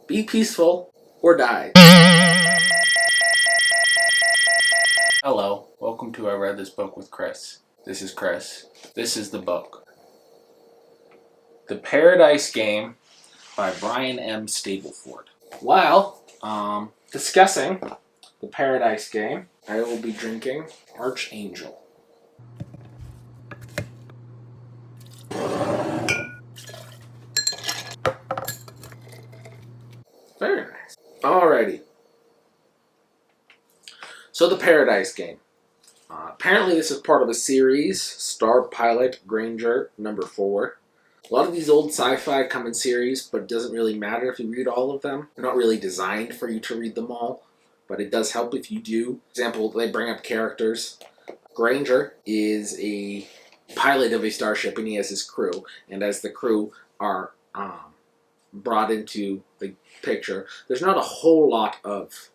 Be peaceful or die. Hello, welcome to I Read This Book with Chris. This is Chris. This is the book. The Paradise Game by Brian M. Stableford. While discussing the Paradise Game, I will be drinking Archangel. Very nice. Alrighty. So the Paradise Game. Apparently this is part of a series, Star Pilot Granger number 4. A lot of these old sci-fi come in series, but it doesn't really matter if you read all of them. They're not really designed for you to read them all, but it does help if you do. For example, they bring up characters. Granger is a pilot of a starship and he has his crew, and as the crew are brought into the picture, there's not a whole lot of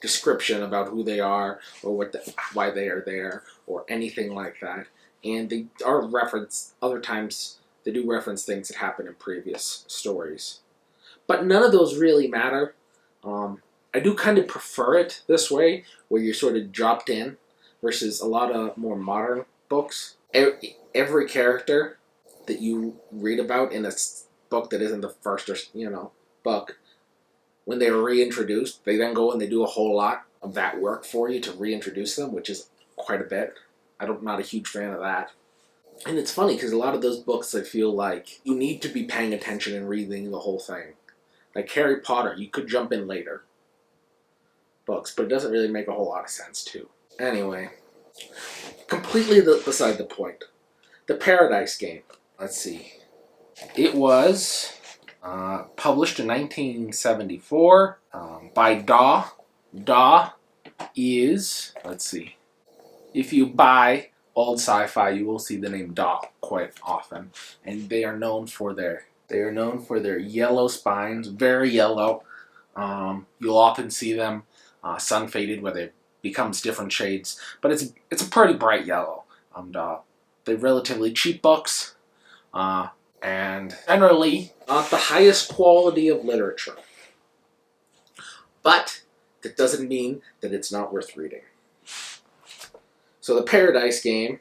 description about who they are or why they are there or anything like that. And they are referenced other times. They do reference things that happened in previous stories, but none of those really matter. I do kind of prefer it this way, where you're sort of dropped in, versus a lot of more modern books. Every character that you read about in a book that isn't the first book, when they are reintroduced, they then go and they do a whole lot of that work for you to reintroduce them, which is quite a bit. I'm not a huge fan of that. And it's funny because a lot of those books, I feel like you need to be paying attention and reading the whole thing. Like Harry Potter, you could jump in later books, but it doesn't really make a whole lot of sense too. Anyway, completely beside the point. The Paradise Game. Let's see. It was published in 1974 by Daw. Daw is, let's see, if you buy old sci-fi, you will see the name Daw quite often, and they are known for their yellow spines, very yellow. You'll often see them sun faded, where it becomes different shades, but it's a pretty bright yellow. They're relatively cheap books, and generally not the highest quality of literature. But that doesn't mean that it's not worth reading. So the Paradise Game.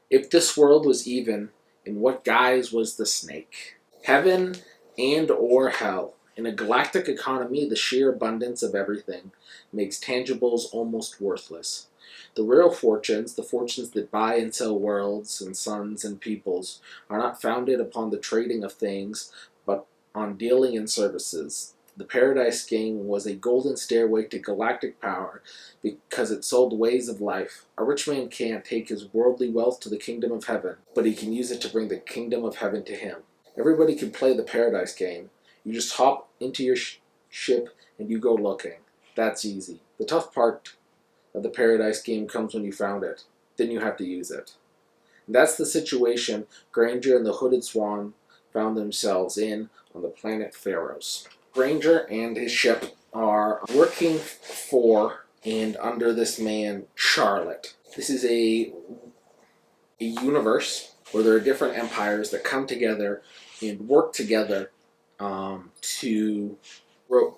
If this world was even, in what guise was the snake? Heaven and or hell. In a galactic economy, the sheer abundance of everything makes tangibles almost worthless. The real fortunes, the fortunes that buy and sell worlds and suns and peoples, are not founded upon the trading of things, but on dealing in services. The Paradise Game was a golden stairway to galactic power because it sold ways of life. A rich man can't take his worldly wealth to the kingdom of heaven, but he can use it to bring the kingdom of heaven to him. Everybody can play the Paradise Game. You just hop into your ship and you go looking. That's easy. The tough part of the Paradise Game comes when you found it. Then you have to use it. And that's the situation Granger and the Hooded Swan found themselves in on the planet Pharos. Granger and his ship are working for and under this man, Charlotte. This is a universe where there are different empires that come together and work together to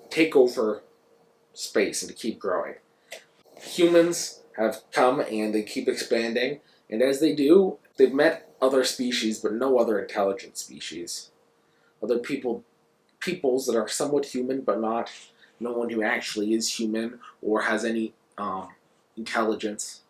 take over space and to keep growing. Humans have come and they keep expanding, and as they do, they've met other species, but no other intelligent species. Other peoples that are somewhat human, but not no one who actually is human or has any intelligence,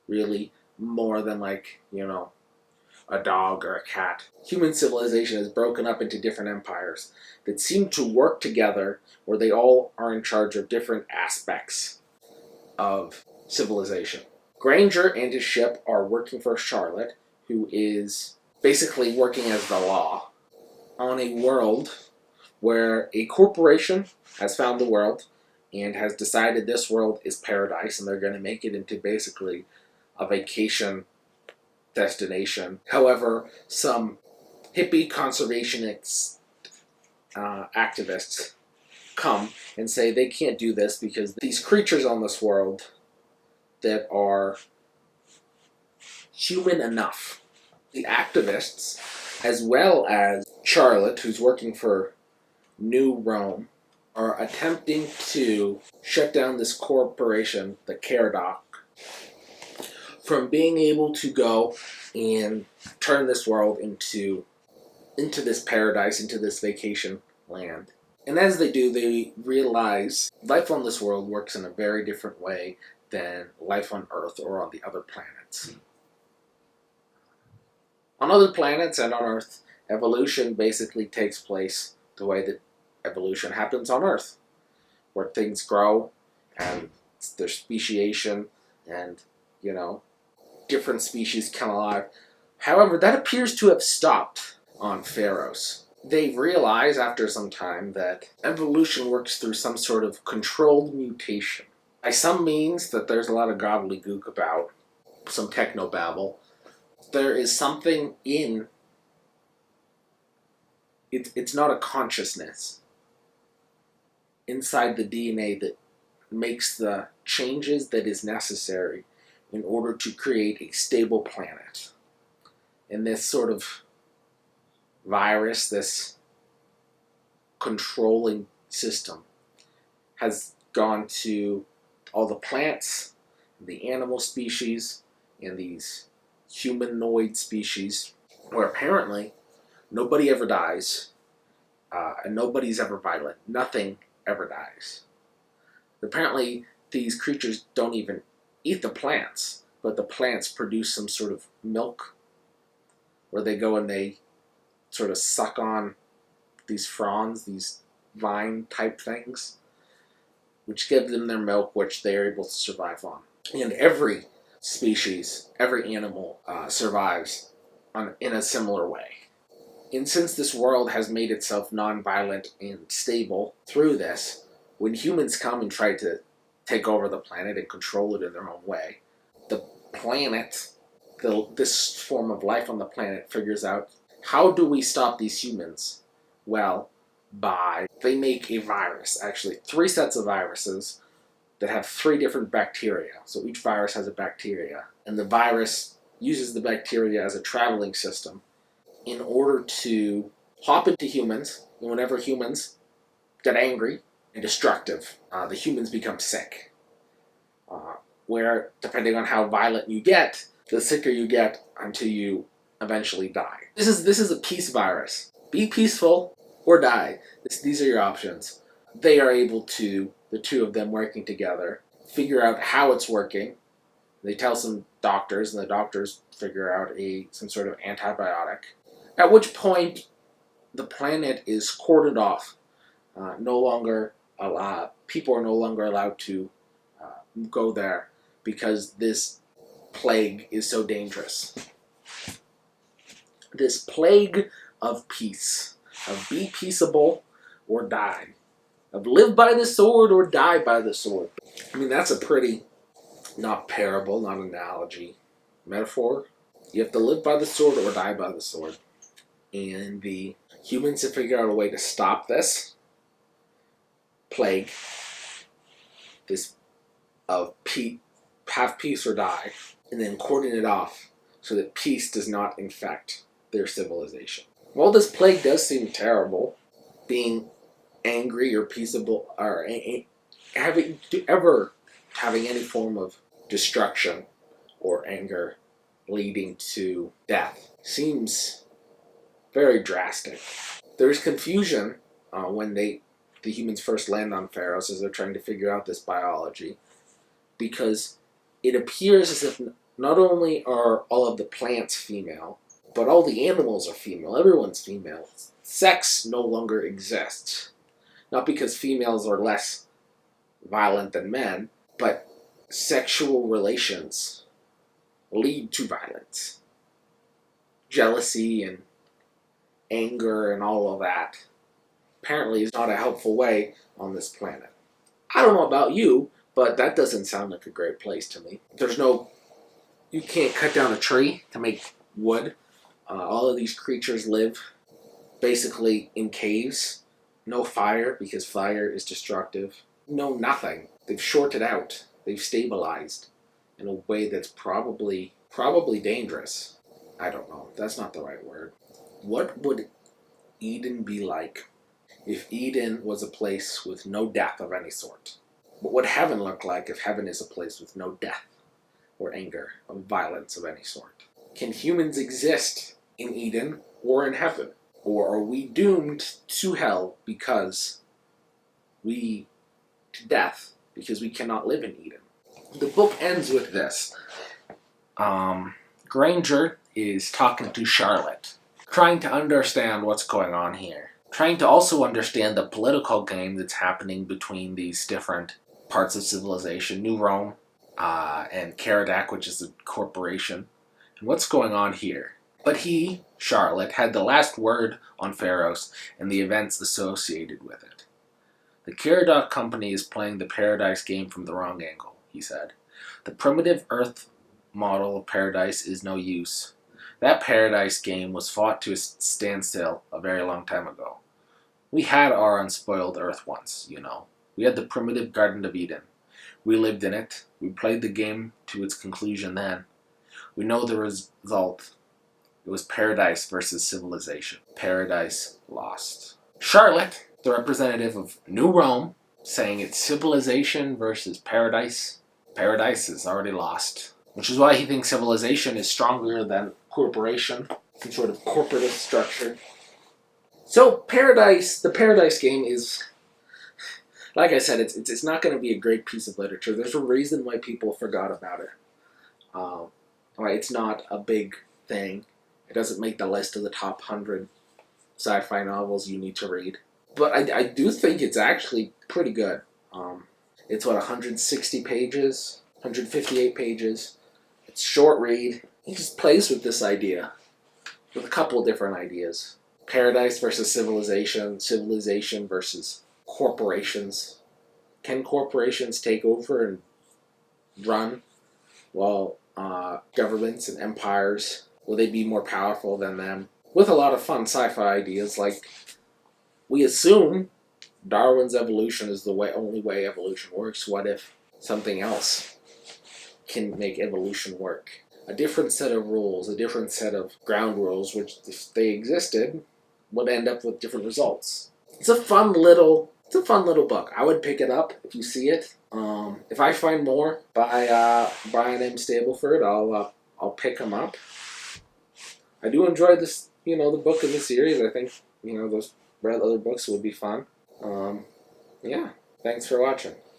really, more than a dog or a cat. Human civilization is broken up into different empires that seem to work together, where they all are in charge of different aspects of civilization. Granger and his ship are working for Charlotte, who is basically working as the law, on a world where a corporation has found the world and has decided this world is paradise, and they're going to make it into basically a vacation destination. However, some hippie conservationist activists come and say they can't do this because these creatures on this world that are human enough. The activists, as well as Charlotte, who's working for New Rome are attempting to shut down this corporation, the Caradoc, from being able to go and turn this world into this paradise, into this vacation land. And as they do, they realize life on this world works in a very different way than life on Earth or on the other planets. On other planets and on Earth, evolution basically takes place the way that evolution happens on Earth, where things grow and there's speciation and, different species come alive. However, that appears to have stopped on Pharos. They realize after some time that evolution works through some sort of controlled mutation. By some means that there's a lot of gobbledygook about, some technobabble, there is something in it's not a consciousness inside the DNA that makes the changes that is necessary in order to create a stable planet. And this sort of virus, this controlling system, has gone to all the plants, the animal species, and these humanoid species, where apparently nobody ever dies, and nobody's ever violent. Nothing ever dies. Apparently, these creatures don't even eat the plants, but the plants produce some sort of milk, where they go and they sort of suck on these fronds, these vine-type things, which give them their milk, which they are able to survive on. And every species, every animal survives in a similar way. And since this world has made itself non-violent and stable through this, when humans come and try to take over the planet and control it in their own way, the planet, this form of life on the planet, figures out, how do we stop these humans? Well, they make a virus, actually 3 sets of viruses that have 3 different bacteria. So each virus has a bacteria, and the virus uses the bacteria as a traveling system in order to hop into humans, and whenever humans get angry and destructive, the humans become sick. Where, depending on how violent you get, the sicker you get until you eventually die. This is a peace virus. Be peaceful or die. These are your options. They are able to, the 2 of them working together, figure out how it's working. They tell some doctors, and the doctors figure out some sort of antibiotic. At which point, the planet is cordoned off. People are no longer allowed to go there because this plague is so dangerous. This plague of peace, of be peaceable or die, of live by the sword or die by the sword. I mean, that's a pretty, not parable, not analogy, metaphor. You have to live by the sword or die by the sword. And the humans have figured out a way to stop this plague, this of have peace or die, and then cordon it off so that peace does not infect their civilization. While this plague does seem terrible, being angry or peaceable, or having any form of destruction or anger leading to death seems very drastic. There's confusion when the humans first land on Pharos as they're trying to figure out this biology, because it appears as if not only are all of the plants female, but all the animals are female. Everyone's female. Sex no longer exists. Not because females are less violent than men, but sexual relations lead to violence. Jealousy and anger and all of that apparently is not a helpful way on this planet. I don't know about you, but that doesn't sound like a great place to me. You can't cut down a tree to make wood. All of these creatures live basically in caves. No fire, because fire is destructive. No nothing. They've shorted out. They've stabilized in a way that's probably dangerous. I don't know. That's not the right word. What would Eden be like if Eden was a place with no death of any sort? What would heaven look like if heaven is a place with no death or anger or violence of any sort? Can humans exist in Eden or in heaven? Or are we doomed to hell to death because we cannot live in Eden? The book ends with this. Granger is talking to Charlotte, trying to understand what's going on here. Trying to also understand the political game that's happening between these different parts of civilization, New Rome, and Caradak, which is a corporation, and what's going on here. But he, Charlotte, had the last word on Pharos and the events associated with it. The Caradoc Company is playing the Paradise game from the wrong angle, he said. The primitive Earth model of Paradise is no use. That Paradise game was fought to a standstill a very long time ago. We had our unspoiled Earth once, you know. We had the primitive Garden of Eden. We lived in it. We played the game to its conclusion then. We know the result. It was Paradise versus civilization. Paradise lost. Charlotte, the representative of New Rome, saying it's civilization versus Paradise. Paradise is already lost. Which is why he thinks civilization is stronger than corporation, some sort of corporatist structure. So the Paradise game is, like I said, it's not going to be a great piece of literature. There's a reason why people forgot about it. Right, it's not a big thing. It doesn't make the list of the top 100 sci-fi novels you need to read. But I do think it's actually pretty good. It's 160 pages, 158 pages. It's short read. He just plays with this idea, with a couple of different ideas. Paradise versus civilization, civilization versus corporations. Can corporations take over and run while governments and empires, will they be more powerful than them? With a lot of fun sci-fi ideas, like we assume Darwin's evolution is the only way evolution works. What if something else can make evolution work? A different set of rules, a different set of ground rules, which if they existed, would end up with different results. It's a fun little book. I would pick it up if you see it. If I find more by Brian M. Stableford, I'll pick them up. I do enjoy this, the book in the series. I think, those other books would be fun. Yeah, thanks for watching.